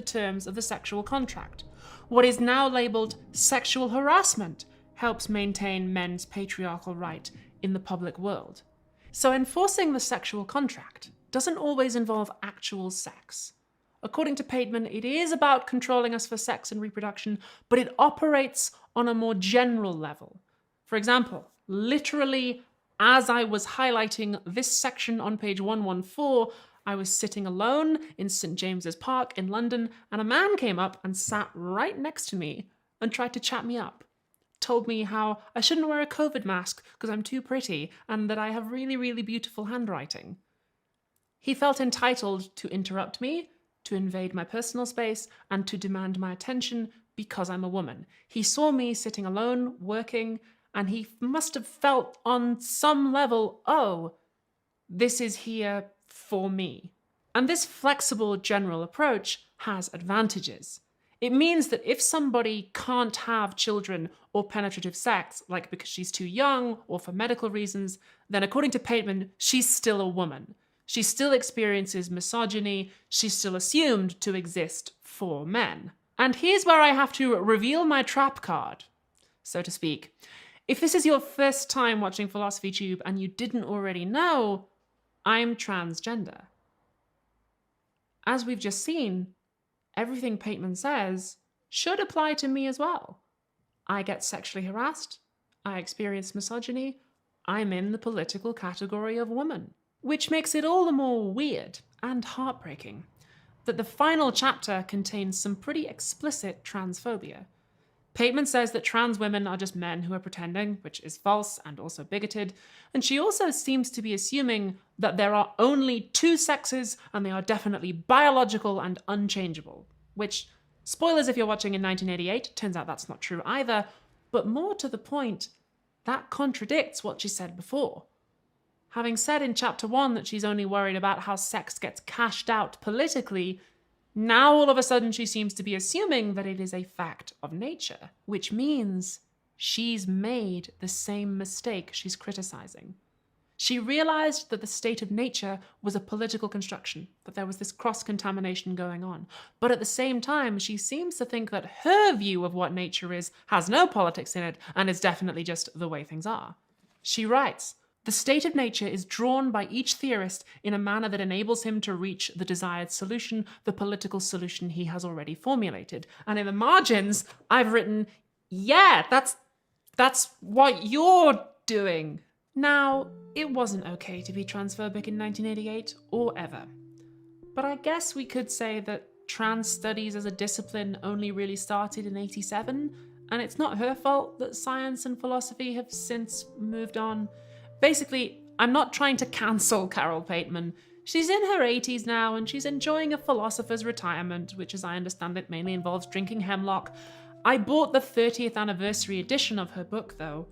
the terms of the sexual contract. What is now labelled sexual harassment helps maintain men's patriarchal right in the public world. So enforcing the sexual contract doesn't always involve actual sex. According to Pateman, it is about controlling us for sex and reproduction, but it operates on a more general level. For example, literally, as I was highlighting this section on page 114, I was sitting alone in St. James's Park in London, and a man came up and sat right next to me and tried to chat me up. Told me how I shouldn't wear a COVID mask because I'm too pretty and that I have really, really beautiful handwriting. He felt entitled to interrupt me, to invade my personal space, and to demand my attention because I'm a woman. He saw me sitting alone, working, and he must have felt on some level, oh, this is here for me. And this flexible general approach has advantages. It means that if somebody can't have children or penetrative sex, like because she's too young or for medical reasons, then according to Pateman, she's still a woman. She still experiences misogyny, she's still assumed to exist for men. And here's where I have to reveal my trap card, so to speak. If this is your first time watching Philosophy Tube and you didn't already know, I'm transgender. As we've just seen, everything Pateman says should apply to me as well. I get sexually harassed, I experience misogyny, I'm in the political category of woman. Which makes it all the more weird and heartbreaking that the final chapter contains some pretty explicit transphobia. Pateman says that trans women are just men who are pretending, which is false and also bigoted, and she also seems to be assuming that there are only two sexes and they are definitely biological and unchangeable, which, spoilers if you're watching in 1988, turns out that's not true either, but more to the point, that contradicts what she said before. Having said in chapter 1 that she's only worried about how sex gets cashed out politically, now all of a sudden she seems to be assuming that it is a fact of nature, which means she's made the same mistake she's criticizing. She realized that the state of nature was a political construction, that there was this cross-contamination going on. But at the same time, she seems to think that her view of what nature is has no politics in it and is definitely just the way things are. She writes, "The state of nature is drawn by each theorist in a manner that enables him to reach the desired solution, the political solution he has already formulated." And in the margins, I've written, yeah, that's what you're doing. Now, it wasn't okay to be transphobic in 1988, or ever. But I guess we could say that trans studies as a discipline only really started in 87, and it's not her fault that science and philosophy have since moved on. Basically, I'm not trying to cancel Carol Pateman. She's in her 80s now and she's enjoying a philosopher's retirement, which as I understand it mainly involves drinking hemlock. I bought the 30th anniversary edition of her book though,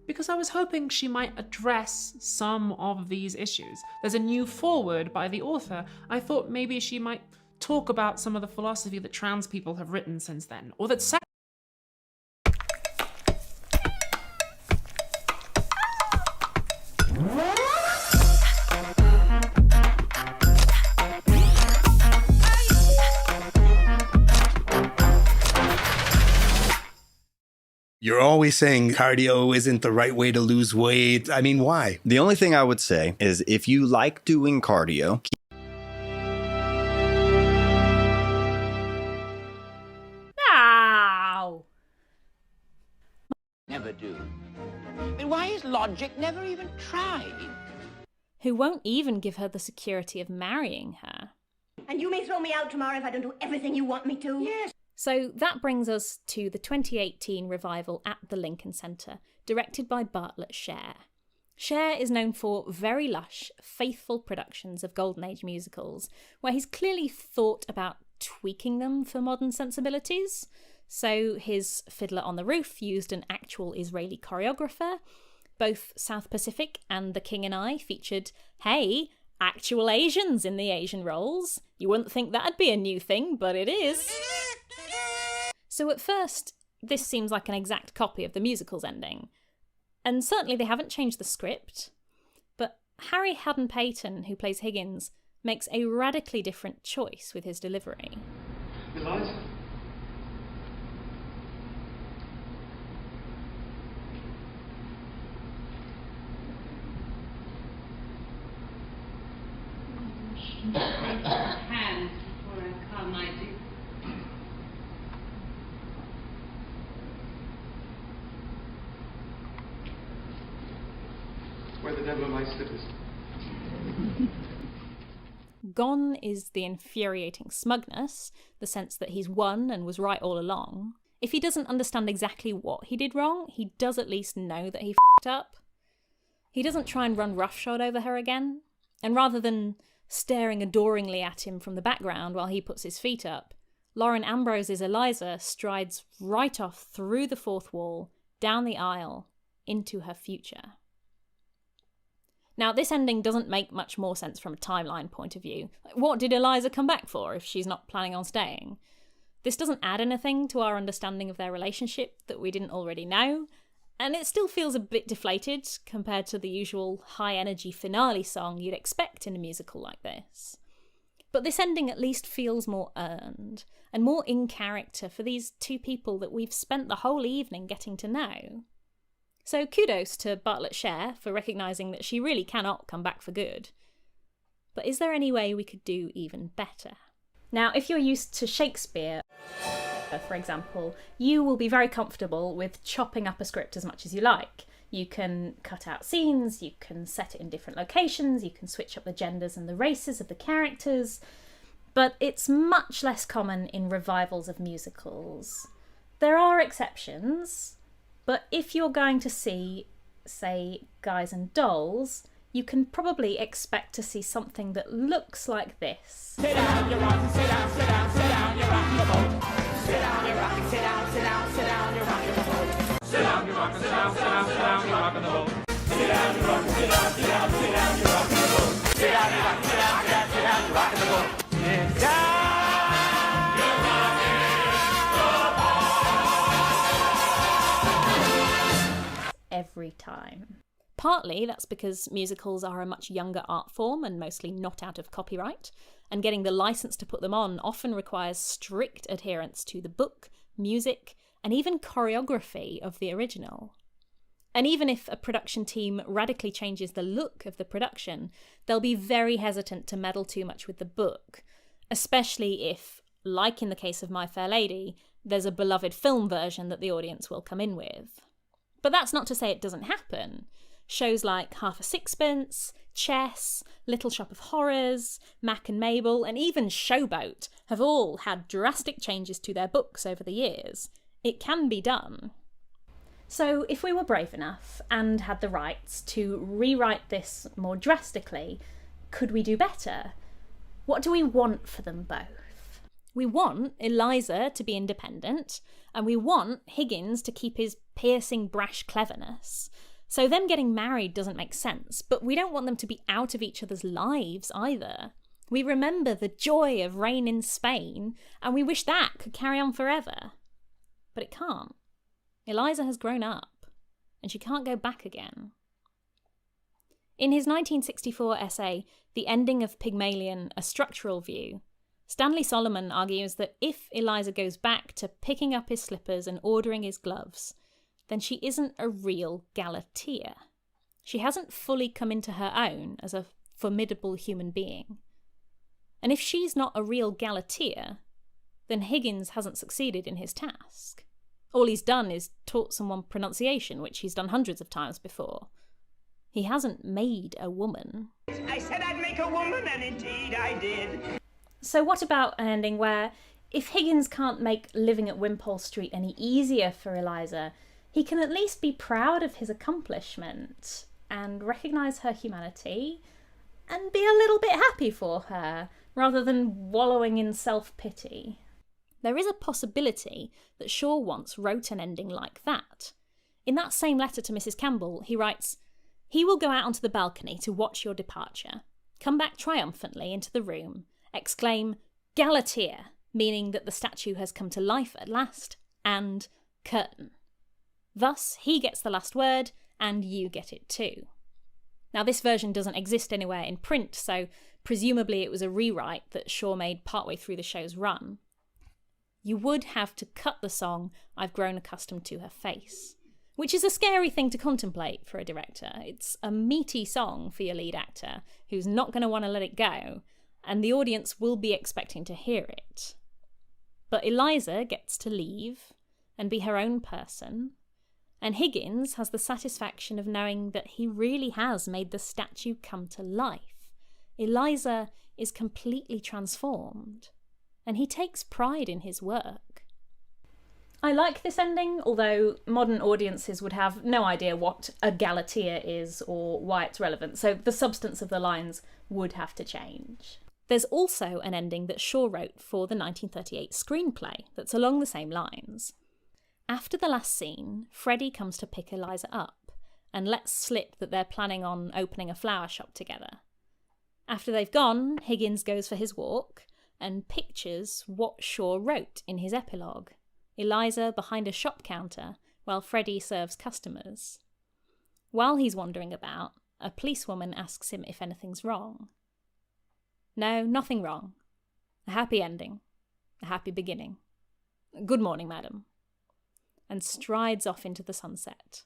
because I was hoping she might address some of these issues. There's a new foreword by the author. I thought maybe she might talk about some of the philosophy that trans people have written since then, or that You're always saying cardio isn't the right way to lose weight. I mean, why? The only thing I would say is if you like doing cardio, Ow! Never do. But why is logic never even tried? Who won't even give her the security of marrying her. And you may throw me out tomorrow if I don't do everything you want me to. Yes. So that brings us to the 2018 revival at the Lincoln Centre, directed by Bartlett Sher. Sher is known for very lush, faithful productions of Golden Age musicals, where he's clearly thought about tweaking them for modern sensibilities. So his Fiddler on the Roof used an actual Israeli choreographer. Both South Pacific and The King and I featured, hey, actual Asians in the Asian roles. You wouldn't think that'd be a new thing, but it is. So at first, this seems like an exact copy of the musical's ending. And certainly they haven't changed the script. But Harry Haddon-Payton, who plays Higgins, makes a radically different choice with his delivery. Eliza? Hands before I come, I do. Where the devil are my slippers? Gone is the infuriating smugness, the sense that he's won and was right all along. If he doesn't understand exactly what he did wrong, he does at least know that he f***ed up. He doesn't try and run roughshod over her again, and rather than staring adoringly at him from the background while he puts his feet up, Lauren Ambrose's Eliza strides right off through the fourth wall, down the aisle, into her future. Now, this ending doesn't make much more sense from a timeline point of view. What did Eliza come back for if she's not planning on staying? This doesn't add anything to our understanding of their relationship that we didn't already know, and it still feels a bit deflated compared to the usual high-energy finale song you'd expect in a musical like this. But this ending at least feels more earned, and more in character for these two people that we've spent the whole evening getting to know. So kudos to Bartlett Sher for recognising that she really cannot come back for good. But is there any way we could do even better? Now, if you're used to Shakespeare, for example, you will be very comfortable with chopping up a script as much as you like. You can cut out scenes, you can set it in different locations, you can switch up the genders and the races of the characters, but it's much less common in revivals of musicals. There are exceptions, but if you're going to see, say, Guys and Dolls, you can probably expect to see something that looks like this. Sit down, you're rocking, sit down, sit down, sit down, you're rocking the boat. Sit down, you're rocking, sit down, sit down, sit down, you're rocking the boat. Sit down, you're rocking, sit down, sit down, sit down, you're rocking the boat. Sit down, you're rocking, sit down, sit down, sit down, you're rocking the boat. Sit down, you're rocking, sit down, sit down, sit down, you're rocking the boat. Sit down. Every time. Partly that's because musicals are a much younger art form and mostly not out of copyright, and getting the license to put them on often requires strict adherence to the book, music, and even choreography of the original. And even if a production team radically changes the look of the production, they'll be very hesitant to meddle too much with the book, especially if, like in the case of My Fair Lady, there's a beloved film version that the audience will come in with. But that's not to say it doesn't happen. Shows like Half a Sixpence, Chess, Little Shop of Horrors, Mac and Mabel, and even Showboat have all had drastic changes to their books over the years. It can be done. So if we were brave enough and had the rights to rewrite this more drastically, could we do better? What do we want for them both? We want Eliza to be independent, and we want Higgins to keep his piercing, brash cleverness. So them getting married doesn't make sense, but we don't want them to be out of each other's lives either. We remember the joy of rain in Spain, and we wish that could carry on forever. But it can't. Eliza has grown up, and she can't go back again. In his 1964 essay, The Ending of Pygmalion, A Structural View, Stanley Solomon argues that if Eliza goes back to picking up his slippers and ordering his gloves, then she isn't a real Galatea. She hasn't fully come into her own as a formidable human being. And if she's not a real Galatea, then Higgins hasn't succeeded in his task. All he's done is taught someone pronunciation, which he's done hundreds of times before. He hasn't made a woman. I said I'd make a woman, and indeed I did. So what about an ending where, if Higgins can't make living at Wimpole Street any easier for Eliza, he can at least be proud of his accomplishment and recognise her humanity and be a little bit happy for her, rather than wallowing in self-pity? There is a possibility that Shaw once wrote an ending like that. In that same letter to Mrs. Campbell, he writes, "He will go out onto the balcony to watch your departure, come back triumphantly into the room, exclaim, 'Galatea,' meaning that the statue has come to life at last, and curtain. Thus, he gets the last word, and you get it too." Now, this version doesn't exist anywhere in print, so presumably it was a rewrite that Shaw made partway through the show's run. you would have to cut the song I've Grown Accustomed to Her Face, which is a scary thing to contemplate for a director. It's a meaty song for your lead actor who's not going to want to let it go, and the audience will be expecting to hear it. But Eliza gets to leave and be her own person, and Higgins has the satisfaction of knowing that he really has made the statue come to life. Eliza is completely transformed, and he takes pride in his work. I like this ending, although modern audiences would have no idea what a Galatea is or why it's relevant, so the substance of the lines would have to change. There's also an ending that Shaw wrote for the 1938 screenplay that's along the same lines. After the last scene, Freddie comes to pick Eliza up and lets slip that they're planning on opening a flower shop together. After they've gone, Higgins goes for his walk and pictures what Shaw wrote in his epilogue: Eliza behind a shop counter while Freddie serves customers. While he's wandering about, a policewoman asks him if anything's wrong. No, nothing wrong. A happy ending. A happy beginning. Good morning, madam. And strides off into the sunset.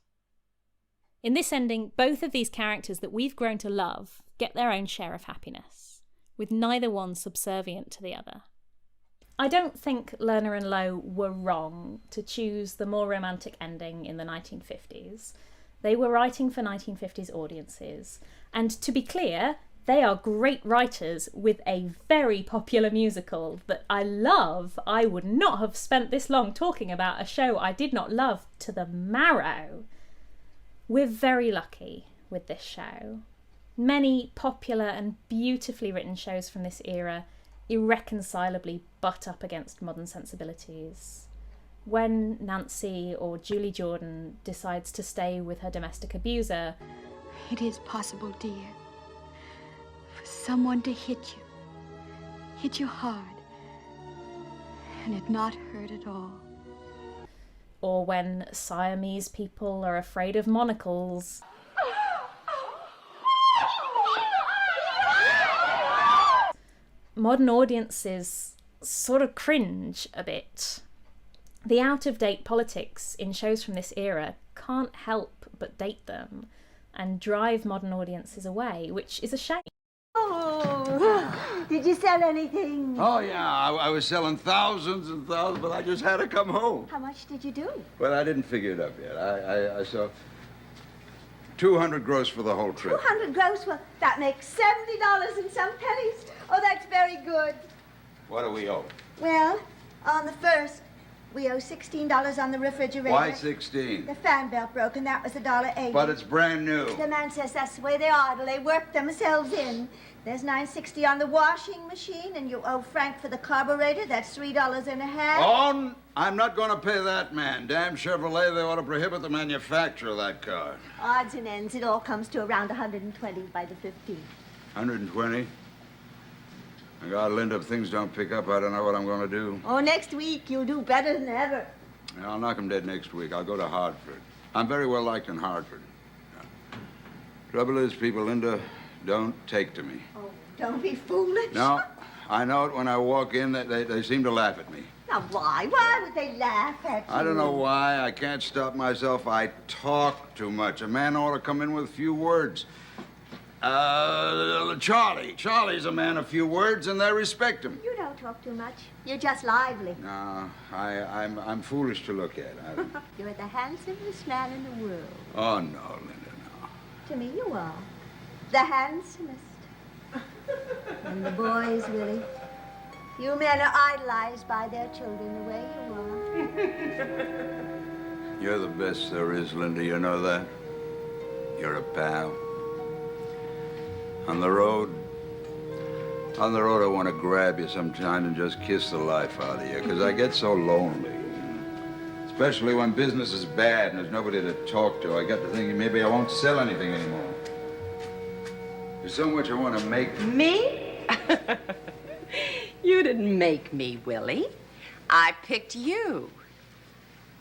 In this ending, both of these characters that we've grown to love get their own share of happiness, with neither one subservient to the other. I don't think Lerner and Lowe were wrong to choose the more romantic ending in the 1950s. They were writing for 1950s audiences, and to be clear, they are great writers with a very popular musical that I love. I would not have spent this long talking about a show I did not love to the marrow. We're very lucky with this show. Many popular and beautifully written shows from this era irreconcilably butt up against modern sensibilities. When Nancy or Julie Jordan decides to stay with her domestic abuser, it is possible, dear, for someone to hit you hard, and it not hurt at all. Or when Siamese people are afraid of monocles. Modern audiences sort of cringe a bit. The out-of-date politics in shows from this era can't help but date them and drive modern audiences away, which is a shame. Oh, did you sell anything? Oh, yeah, I was selling thousands and thousands, but I just had to come home. How much did you do? Well, I didn't figure it up yet. I saw 200 gross for the whole trip. 200 gross? Well, that makes $70 and some pennies. Oh, that's very good. What do we owe? Well, on the first, we owe $16 on the refrigerator. Why 16? The fan belt broke, and that was $1.80. But it's brand new. The man says that's the way they are till they work themselves in. There's $9.60 on the washing machine, and you owe Frank for the carburetor. That's $3.50. Oh, I'm not going to pay that man. Damn Chevrolet, they ought to prohibit the manufacture of that car. Odds and ends, it all comes to around 120 by the 15th. 120? God, Linda, if things don't pick up, I don't know what I'm going to do. Oh, next week you'll do better than ever. Yeah, I'll knock him dead next week. I'll go to Hartford. I'm very well liked in Hartford. Trouble is, people, Linda, don't take to me. Oh, don't be foolish. No, I know it when I walk in. They seem to laugh at me. Now, why? Why would they laugh at you? I don't know why. I can't stop myself. I talk too much. A man ought to come in with a few words. Charlie's a man of few words, and they respect him. You don't talk too much. You're just lively. No, I'm foolish to look at. You're the handsomest man in the world. Oh, no, Linda, no. To me, you are. The handsomest. And the boys, Willie. You men are idolized by their children the way you are. You're the best there is, Linda. You know that? You're a pal. On the road, I want to grab you sometime and just kiss the life out of you, because I get so lonely. Especially when business is bad and there's nobody to talk to. I get to thinking maybe I won't sell anything anymore. There's so much I want to make. Me? You didn't make me, Willie. I picked you.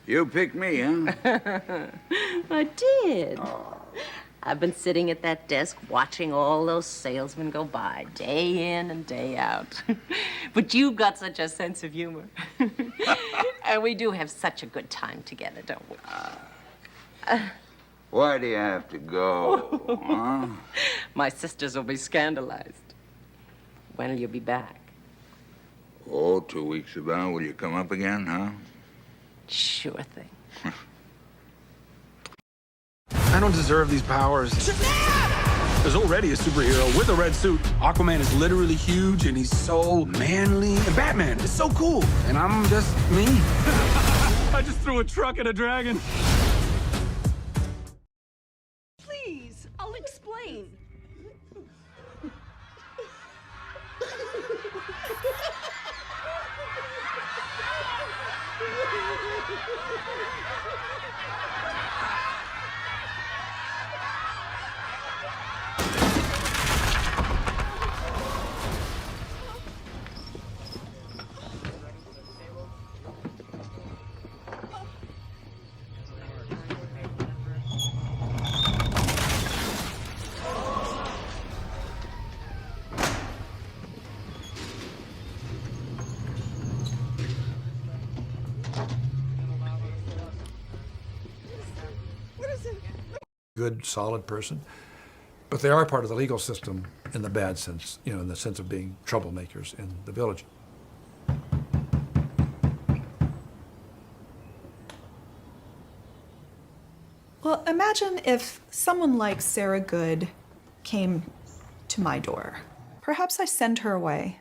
You picked me, huh? I did. Oh. I've been sitting at that desk watching all those salesmen go by, day in and day out. But you've got such a sense of humor. And we do have such a good time together, don't we? Why do you have to go, huh? My sisters will be scandalized. When will you be back? Oh, 2 weeks about. Will you come up again, huh? Sure thing. I don't deserve these powers. There's already a superhero with a red suit. Aquaman is literally huge, and he's so manly. And Batman is so cool, and I'm just me. I just threw a truck at a dragon. Please, I'll explain. Good, solid person, but they are part of the legal system in the bad sense, in the sense of being troublemakers in the village. Well, imagine if someone like Sarah Good came to my door. Perhaps I send her away.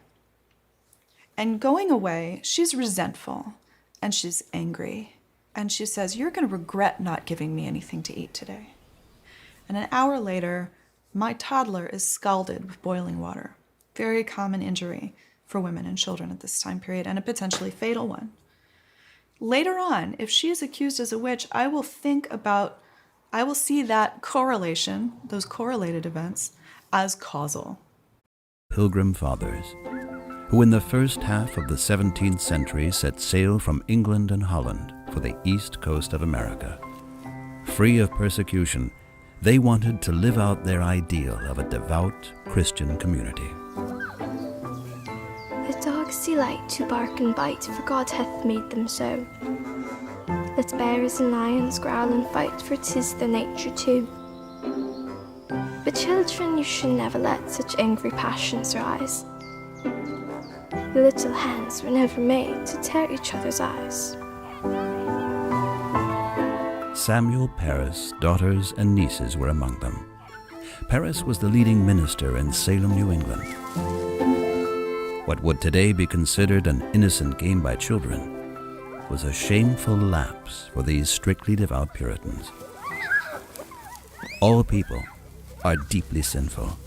And going away, she's resentful and she's angry. And she says, "You're going to regret not giving me anything to eat today." And an hour later, my toddler is scalded with boiling water. Very common injury for women and children at this time period, and a potentially fatal one. Later on, if she is accused as a witch, I will see that correlation, those correlated events, as causal. Pilgrim Fathers, who in the first half of the 17th century set sail from England and Holland for the east coast of America. Free of persecution, they wanted to live out their ideal of a devout Christian community. The dogs delight to bark and bite, for God hath made them so. Let bears and lions growl and fight, for 'tis their nature too. But children, you should never let such angry passions rise. The little hands were never made to tear each other's eyes. Samuel Parris' daughters and nieces were among them. Parris was the leading minister in Salem, New England. What would today be considered an innocent game by children was a shameful lapse for these strictly devout Puritans. All people are deeply sinful,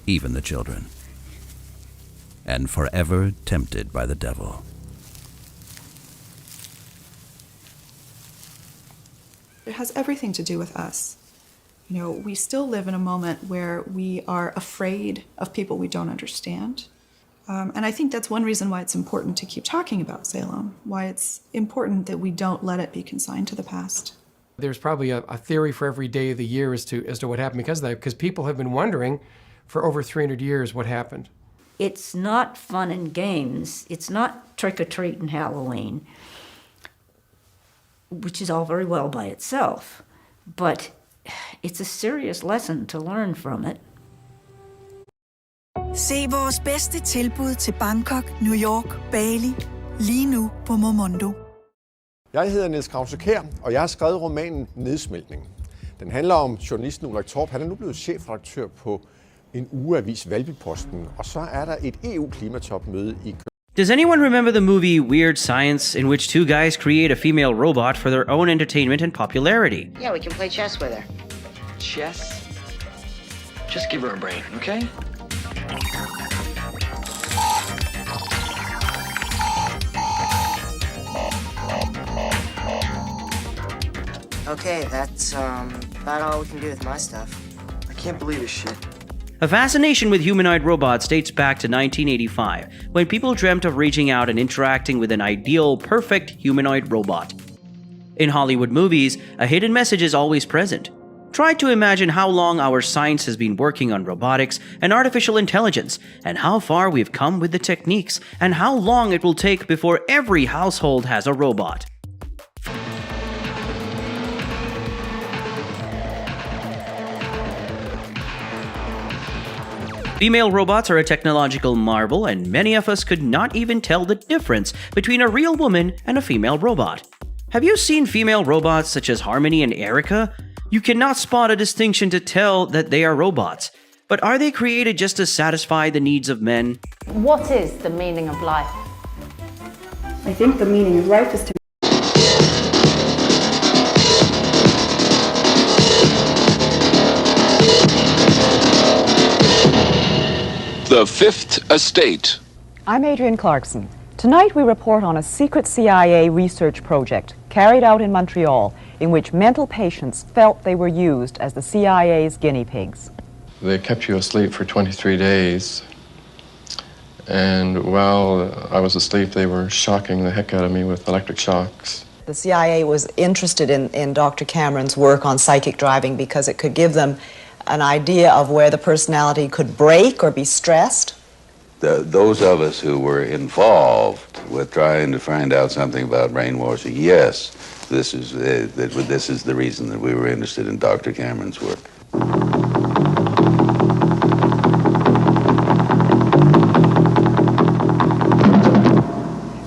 even the children, and forever tempted by the devil. It has everything to do with us. We still live in a moment where we are afraid of people we don't understand. And I think that's one reason why it's important to keep talking about Salem, why it's important that we don't let it be consigned to the past. There's probably a theory for every day of the year as to what happened because of that, because people have been wondering for over 300 years what happened. It's not fun and games. It's not trick-or-treat and Halloween, which is all very well by itself, but it's a serious lesson to learn from it. Se vores bedste tilbud til Bangkok, New York, Bali, lige nu på Momondo. Jeg hedder Niels Krause-Kjær, og jeg har skrevet romanen Nedsmeltning. Den handler om journalisten Ulrik Torp. Han er nu blevet chefredaktør på en ugeavis, Valbyposten, og så er der et EU-klimatopmøde i Does anyone remember the movie Weird Science, in which two guys create a female robot for their own entertainment and popularity? Yeah, we can play chess with her. Chess? Just give her a brain, okay? Okay, that's about all we can do with my stuff. I can't believe this shit. A fascination with humanoid robots dates back to 1985, when people dreamt of reaching out and interacting with an ideal, perfect humanoid robot. In Hollywood movies, a hidden message is always present. Try to imagine how long our science has been working on robotics and artificial intelligence, and how far we've come with the techniques, and how long it will take before every household has a robot. Female robots are a technological marvel, and many of us could not even tell the difference between a real woman and a female robot. Have you seen female robots such as Harmony and Erica? You cannot spot a distinction to tell that they are robots. But are they created just to satisfy the needs of men? What is the meaning of life? I think the meaning of life is to The Fifth Estate. I'm Adrienne Clarkson. Tonight we report on a secret CIA research project carried out in Montreal in which mental patients felt they were used as the CIA's guinea pigs. They kept you asleep for 23 days. And while I was asleep, they were shocking the heck out of me with electric shocks. The CIA was interested in Dr. Cameron's work on psychic driving because it could give them an idea of where the personality could break or be stressed. Those of us who were involved with trying to find out something about brainwashing, yes, this is the reason that we were interested in Dr. Cameron's work.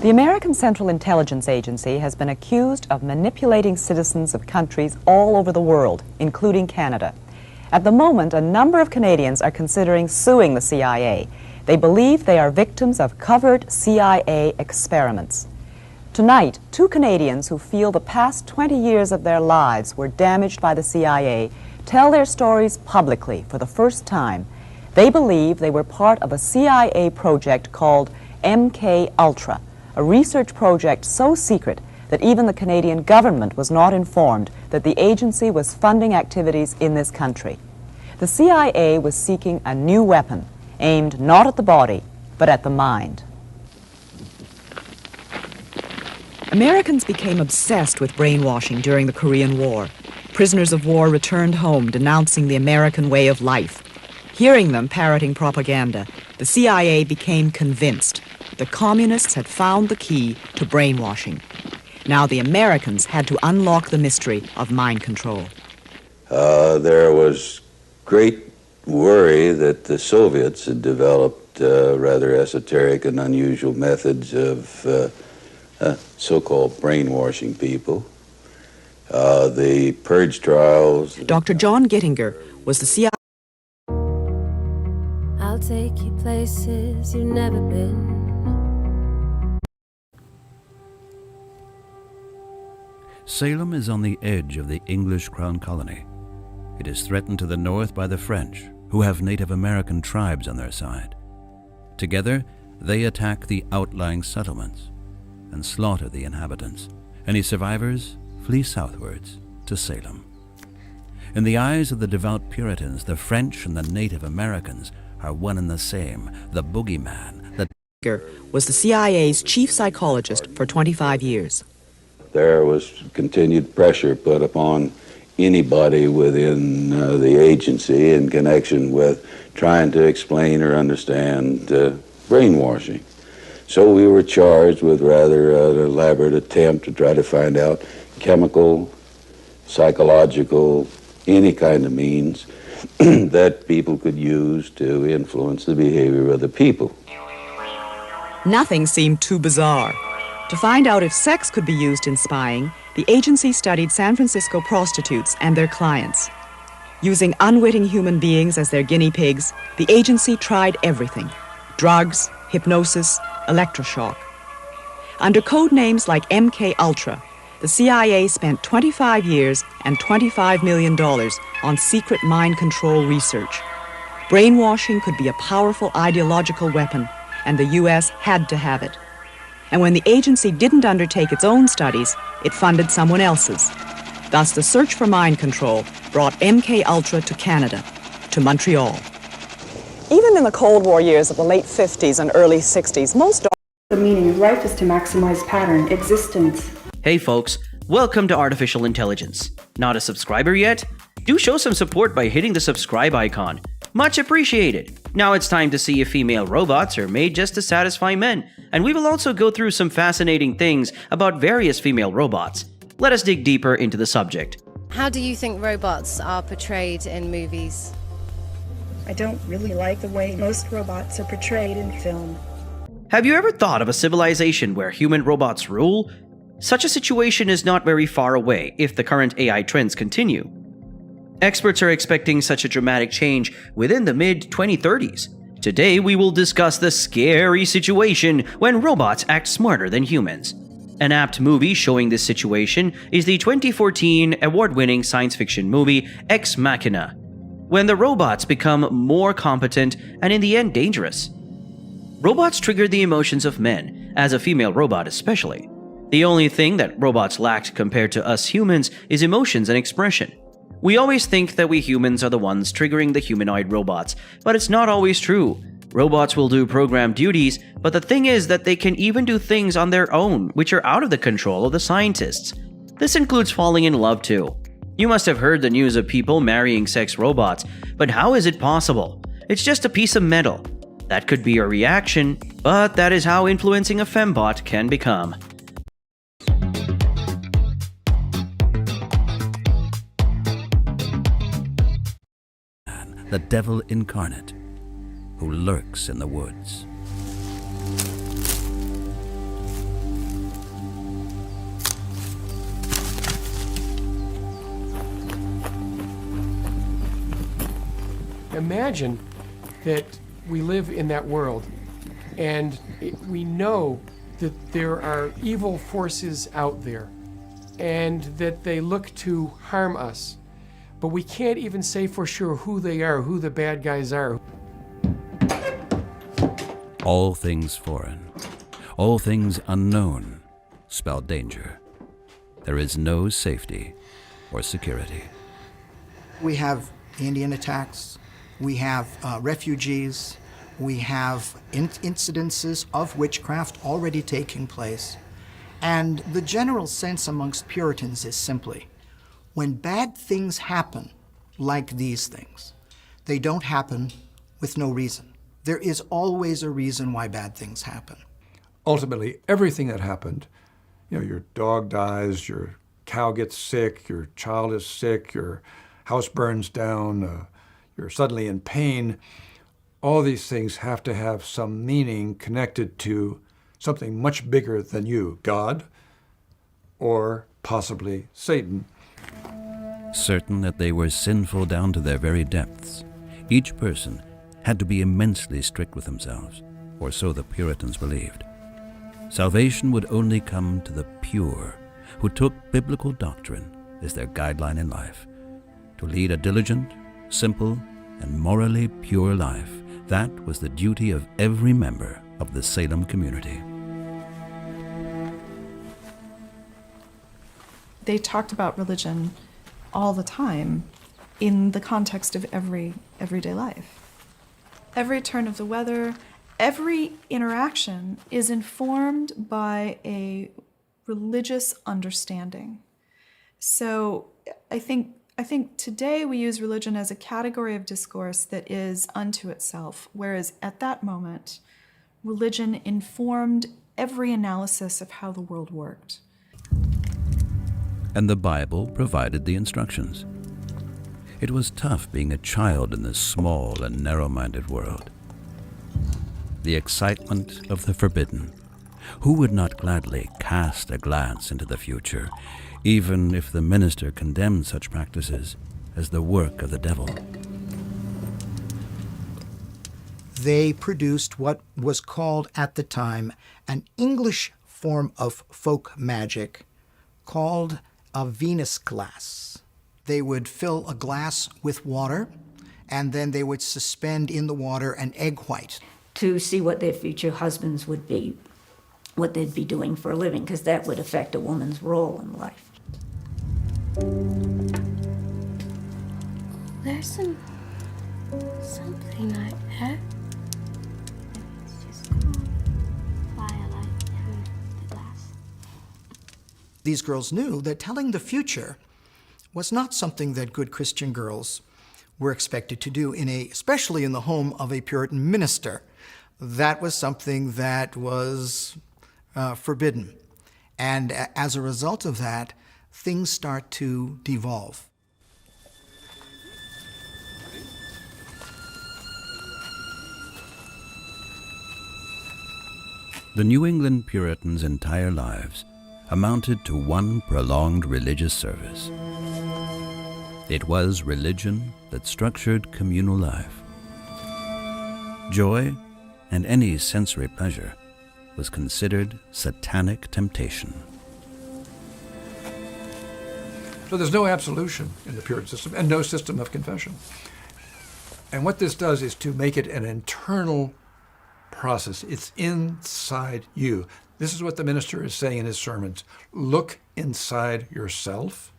The American Central Intelligence Agency has been accused of manipulating citizens of countries all over the world, including Canada. At the moment, a number of Canadians are considering suing the CIA. They believe they are victims of covert CIA experiments. Tonight, two Canadians who feel the past 20 years of their lives were damaged by the CIA tell their stories publicly for the first time. They believe they were part of a CIA project called MK Ultra, a research project so secret that even the Canadian government was not informed that the agency was funding activities in this country. The CIA was seeking a new weapon, aimed not at the body, but at the mind. Americans became obsessed with brainwashing during the Korean War. Prisoners of war returned home denouncing the American way of life. Hearing them parroting propaganda, the CIA became convinced the communists had found the key to brainwashing. Now the Americans had to unlock the mystery of mind control. There was great worry that the Soviets had developed rather esoteric and unusual methods of so-called brainwashing people. The purge trials. Dr. John Gittinger was the CIA. I'll take you places you've never been. Salem is on the edge of the English Crown Colony. It is threatened to the north by the French, who have Native American tribes on their side. Together, they attack the outlying settlements and slaughter the inhabitants. Any survivors flee southwards to Salem. In the eyes of the devout Puritans, the French and the Native Americans are one and the same. The boogeyman, was the CIA's chief psychologist for 25 years. There was continued pressure put upon anybody within the agency in connection with trying to explain or understand brainwashing. So we were charged with rather an elaborate attempt to try to find out chemical, psychological, any kind of means that people could use to influence the behavior of the people. Nothing seemed too bizarre. To find out if sex could be used in spying, the agency studied San Francisco prostitutes and their clients. Using unwitting human beings as their guinea pigs, the agency tried everything: drugs, hypnosis, electroshock. Under code names like MK Ultra, the CIA spent 25 years and $25 million on secret mind control research. Brainwashing could be a powerful ideological weapon, and the U.S. had to have it. And when the agency didn't undertake its own studies, it funded someone else's. Thus, the search for mind control brought MK Ultra to Canada, to Montreal. Even in the Cold War years of the late 50s and early 60s, most... The meaning of life is to maximize pattern existence. Hey folks, welcome to Artificial Intelligence. Not a subscriber yet? do show some support by hitting the subscribe icon. Much appreciated. Now it's time to see if female robots are made just to satisfy men, and we will also go through some fascinating things about various female robots. Let us dig deeper into the subject. How do you think robots are portrayed in movies? I don't really like the way most robots are portrayed in film. Have you ever thought of a civilization where human robots rule? Such a situation is not very far away if the current AI trends continue. Experts are expecting such a dramatic change within the mid-2030s. Today, we will discuss the scary situation when robots act smarter than humans. An apt movie showing this situation is the 2014 award-winning science fiction movie Ex Machina, when the robots become more competent and in the end dangerous. Robots trigger the emotions of men, as a female robot especially. The only thing that robots lacked compared to us humans is emotions and expression. We always think that we humans are the ones triggering the humanoid robots, but it's not always true. Robots will do programmed duties, but the thing is that they can even do things on their own, which are out of the control of the scientists. This includes falling in love too. You must have heard the news of people marrying sex robots, but how is it possible? It's just a piece of metal. That could be a reaction, but that is how influencing a fembot can become. The devil incarnate, who lurks in the woods. Imagine that we live in that world, and we know that there are evil forces out there, and that they look to harm us. But we can't even say for sure who they are, who the bad guys are. All things foreign, all things unknown spell danger. There is no safety or security. We have Indian attacks, we have refugees, we have incidences of witchcraft already taking place. And the general sense amongst Puritans is simply, when bad things happen, like these things, they don't happen with no reason. There is always a reason why bad things happen. Ultimately, everything that happened, your dog dies, your cow gets sick, your child is sick, your house burns down, you're suddenly in pain, all these things have to have some meaning connected to something much bigger than you, God, or possibly Satan. Certain that they were sinful down to their very depths, each person had to be immensely strict with themselves, or so the Puritans believed. Salvation would only come to the pure, who took biblical doctrine as their guideline in life. To lead a diligent, simple, and morally pure life, that was the duty of every member of the Salem community. They talked about religion all the time in the context of everyday life. Every turn of the weather, every interaction is informed by a religious understanding. So I think today we use religion as a category of discourse that is unto itself, whereas at that moment, religion informed every analysis of how the world worked. And the Bible provided the instructions. It was tough being a child in this small and narrow-minded world. The excitement of the forbidden. Who would not gladly cast a glance into the future, even if the minister condemned such practices as the work of the devil? They produced what was called at the time an English form of folk magic called a Venus glass. They would fill a glass with water, and then they would suspend in the water an egg white. To see what their future husbands would be, what they'd be doing for a living, because that would affect a woman's role in life. There's something like that. It's just called firelight through the glass. These girls knew that telling the future was not something that good Christian girls were expected to do, especially in the home of a Puritan minister. That was something that was forbidden. And as a result of that, things start to devolve. The New England Puritans' entire lives amounted to one prolonged religious service. It was religion that structured communal life. Joy and any sensory pleasure was considered satanic temptation. So there's no absolution in the Puritan system and no system of confession. And what this does is to make it an internal process. It's inside you. This is what the minister is saying in his sermons. Look inside yourself,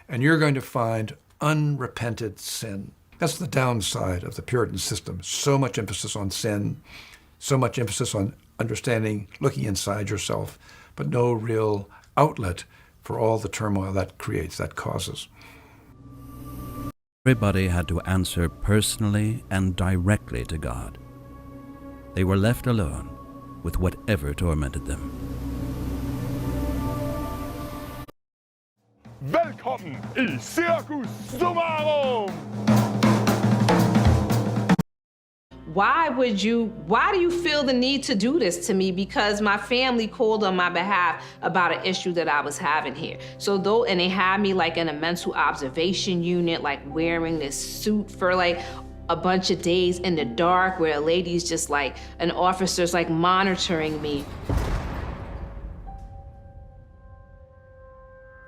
and you're going to find unrepented sin. That's the downside of the Puritan system. So much emphasis on sin, so much emphasis on understanding, looking inside yourself, but no real outlet for all the turmoil that creates, that causes. Everybody had to answer personally and directly to God. They were left alone with whatever tormented them. Velkommen i Circus Summarum! Why do you feel the need to do this to me? Because my family called on my behalf about an issue that I was having here. And they had me like in a mental observation unit, like wearing this suit for like a bunch of days in the dark where a lady's just like, an officer's like monitoring me.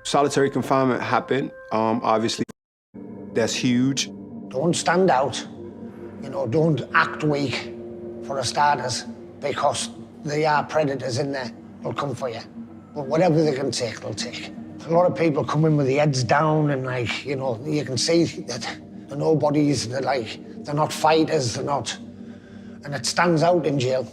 Solitary confinement happened. Obviously, that's huge. Don't stand out. You know, don't act weak, for the starters, because there are predators in there who'll come for you. But whatever they can take, they'll take. A lot of people come in with the heads down and like, you know, you can see that they're nobodies, they're not fighters, they're not. And it stands out in jail.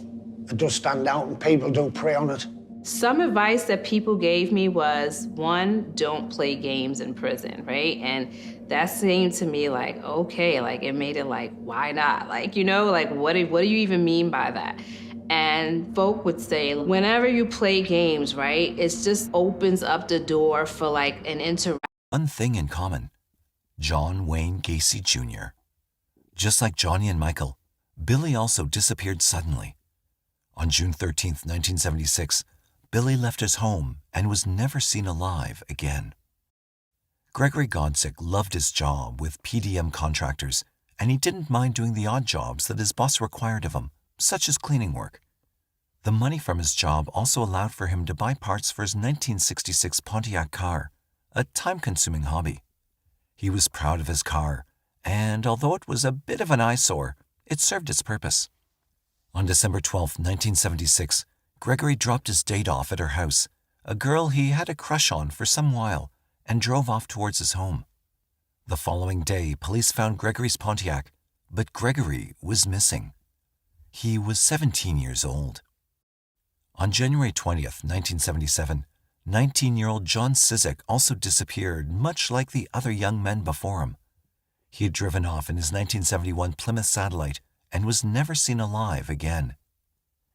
It does stand out and people do prey on it. Some advice that people gave me was, one, don't play games in prison, right? And that seemed to me like, okay, like it made it like, why not? Like, you know, like what do you even mean by that? And folk would say, whenever you play games, right, it just opens up the door for like an interaction. One thing in common, John Wayne Gacy Jr. Just like Johnny and Michael, Billy also disappeared suddenly. On June 13th, 1976, Billy left his home and was never seen alive again. Gregory Godzik loved his job with PDM contractors, and he didn't mind doing the odd jobs that his boss required of him, such as cleaning work. The money from his job also allowed for him to buy parts for his 1966 Pontiac car, a time-consuming hobby. He was proud of his car, and although it was a bit of an eyesore, it served its purpose. On December 12, 1976, Gregory dropped his date off at her house, a girl he had a crush on for some while, and drove off towards his home. The following day, police found Gregory's Pontiac, but Gregory was missing. He was 17 years old. On January 20th, 1977, 19-year-old John Cizik also disappeared, much like the other young men before him. He had driven off in his 1971 Plymouth Satellite and was never seen alive again.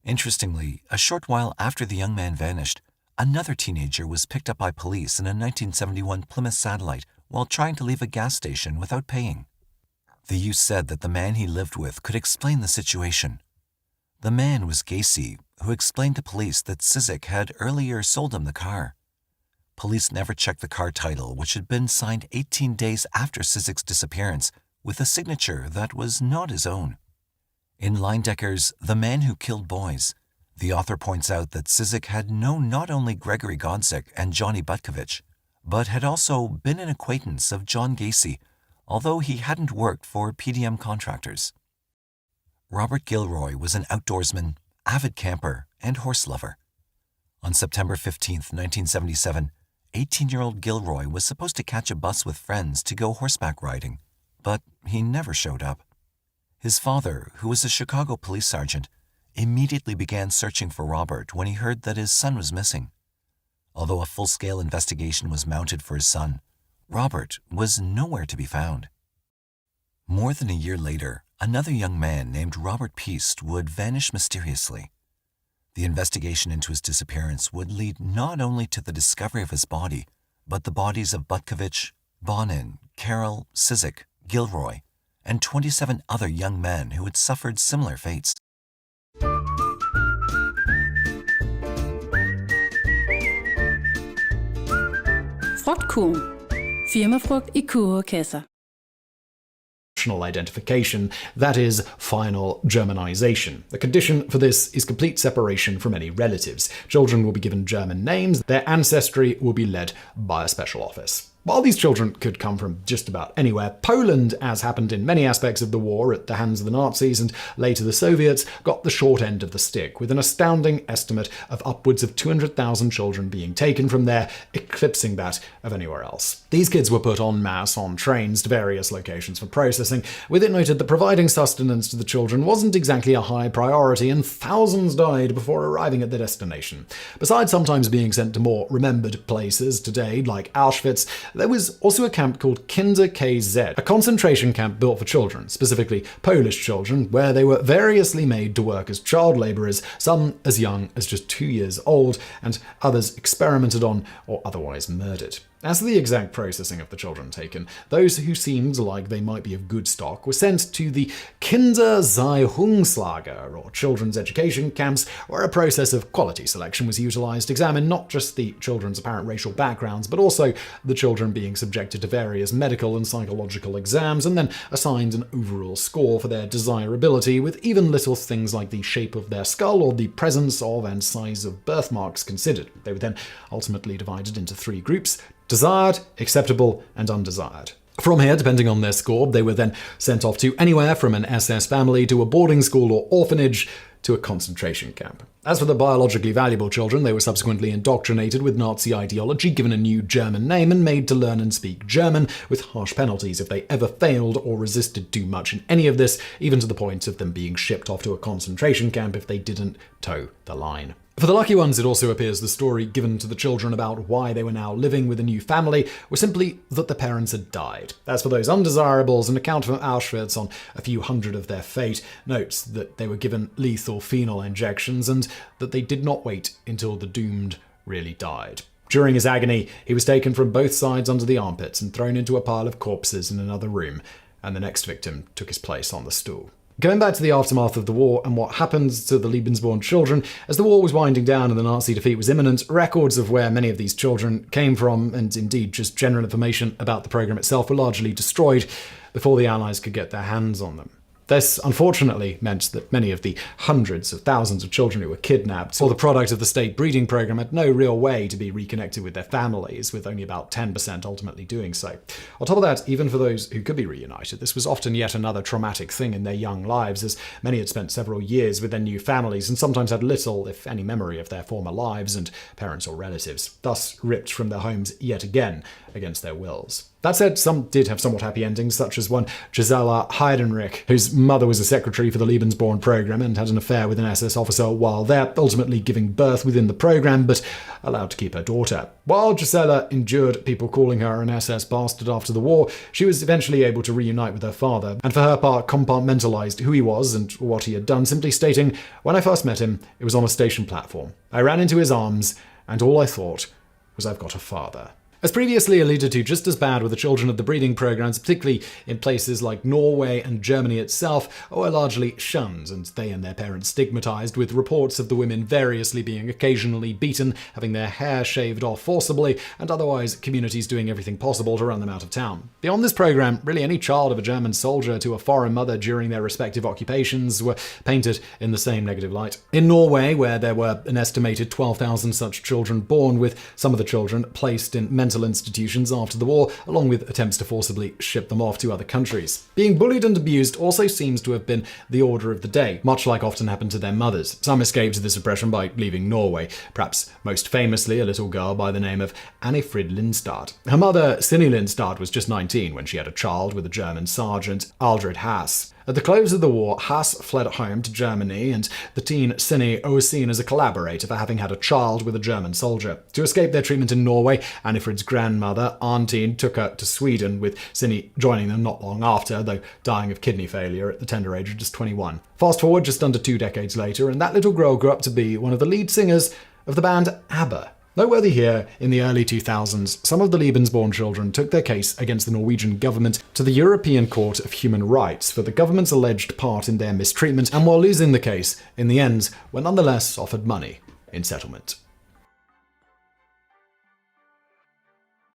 Interestingly, a short while after the young man vanished, another teenager was picked up by police in a 1971 Plymouth Satellite while trying to leave a gas station without paying. The youth said that the man he lived with could explain the situation. The man was Gacy, who explained to police that Cizik had earlier sold him the car. Police never checked the car title, which had been signed 18 days after Cizik's disappearance, with a signature that was not his own. In Leindecker's The Man Who Killed Boys, the author points out that Cizik had known not only Gregory Godzik and Johnny Butkovich, but had also been an acquaintance of John Gacy, although he hadn't worked for PDM contractors. Robert Gilroy was an outdoorsman, avid camper, and horse lover. On September 15, 1977, 18-year-old Gilroy was supposed to catch a bus with friends to go horseback riding, but he never showed up. His father, who was a Chicago police sergeant, immediately began searching for Robert when he heard that his son was missing. Although a full-scale investigation was mounted for his son, Robert was nowhere to be found. More than a year later, another young man named Robert Piest would vanish mysteriously. The investigation into his disappearance would lead not only to the discovery of his body, but the bodies of Butkovich, Bonin, Carroll, Sizik, Gilroy, and 27 other young men who had suffered similar fates. Frugtkurven. Firmafrugt i kurvekasser. Identification, that is, final Germanization. The condition for this is complete separation from any relatives. Children will be given German names. Their ancestry will be led by a special office. While these children could come from just about anywhere, Poland, as happened in many aspects of the war at the hands of the Nazis and later the Soviets, got the short end of the stick, with an astounding estimate of upwards of 200,000 children being taken from there, eclipsing that of anywhere else. These kids were put en masse on trains to various locations for processing, with it noted that providing sustenance to the children wasn't exactly a high priority, and thousands died before arriving at their destination. Besides sometimes being sent to more remembered places today, like Auschwitz, there was also a camp called Kinder KZ, a concentration camp built for children, specifically Polish children, where they were variously made to work as child laborers, some as young as just 2 years old, and others experimented on or otherwise murdered. As for the exact processing of the children taken, those who seemed like they might be of good stock were sent to the Kindererziehungslager, or children's education camps, where a process of quality selection was utilized to examine not just the children's apparent racial backgrounds, but also the children being subjected to various medical and psychological exams, and then assigned an overall score for their desirability, with even little things like the shape of their skull or the presence of and size of birthmarks considered. They were then ultimately divided into 3 groups: desired, acceptable, and undesired. From here, depending on their score, they were then sent off to anywhere from an SS family to a boarding school or orphanage to a concentration camp. As for the biologically valuable children, they were subsequently indoctrinated with Nazi ideology, given a new German name, and made to learn and speak German, with harsh penalties if they ever failed or resisted too much in any of this, even to the point of them being shipped off to a concentration camp if they didn't toe the line. For the lucky ones, it also appears the story given to the children about why they were now living with a new family was simply that the parents had died. As for those undesirables, an account from Auschwitz on a few hundred of their fate notes that they were given lethal phenol injections and that they did not wait until the doomed really died. During his agony, he was taken from both sides under the armpits and thrown into a pile of corpses in another room, and the next victim took his place on the stool. Going back to the aftermath of the war and what happened to the Lebensborn children, as the war was winding down and the Nazi defeat was imminent, records of where many of these children came from, and indeed just general information about the program itself, were largely destroyed before the Allies could get their hands on them. This, unfortunately, meant that many of the hundreds of thousands of children who were kidnapped or the product of the state breeding program had no real way to be reconnected with their families, with only about 10% ultimately doing so. On top of that, even for those who could be reunited, this was often yet another traumatic thing in their young lives, as many had spent several years with their new families and sometimes had little, if any, memory of their former lives and parents or relatives, thus ripped from their homes yet again against their wills. That said, some did have somewhat happy endings, such as one Gisela Heidenreich, whose mother was a secretary for the Lebensborn program and had an affair with an SS officer while there, ultimately giving birth within the program, but allowed to keep her daughter. While Gisela endured people calling her an SS bastard after the war, she was eventually able to reunite with her father, and for her part compartmentalized who he was and what he had done, simply stating, "When I first met him, it was on a station platform. I ran into his arms, and all I thought was, I've got a father." As previously alluded to, just as bad were the children of the breeding programs, particularly in places like Norway and Germany itself, were largely shunned, and they and their parents stigmatized, with reports of the women variously being occasionally beaten, having their hair shaved off forcibly, and otherwise communities doing everything possible to run them out of town. Beyond this program, really any child of a German soldier to a foreign mother during their respective occupations were painted in the same negative light. In Norway, where there were an estimated 12,000 such children born, with some of the children placed in mental institutions after the war, along with attempts to forcibly ship them off to other countries. Being bullied and abused also seems to have been the order of the day, much like often happened to their mothers. Some escaped this oppression by leaving Norway, perhaps most famously a little girl by the name of Annefrid Lindstad. Her mother, Sinni Lindstad, was just 19 when she had a child with a German sergeant, Aldred Haas. At the close of the war, Haas fled home to Germany, and the teen Sinni was seen as a collaborator for having had a child with a German soldier. To escape their treatment in Norway, Annifrid's grandmother, Arntine, took her to Sweden, with Sinni joining them not long after, though dying of kidney failure at the tender age of just 21. Fast forward just under 2 decades later, and that little girl grew up to be one of the lead singers of the band ABBA. Noteworthy here, in the early 2000s, some of the Lebensborn children took their case against the Norwegian government to the European Court of Human Rights for the government's alleged part in their mistreatment, and while losing the case, in the end, were nonetheless offered money in settlement.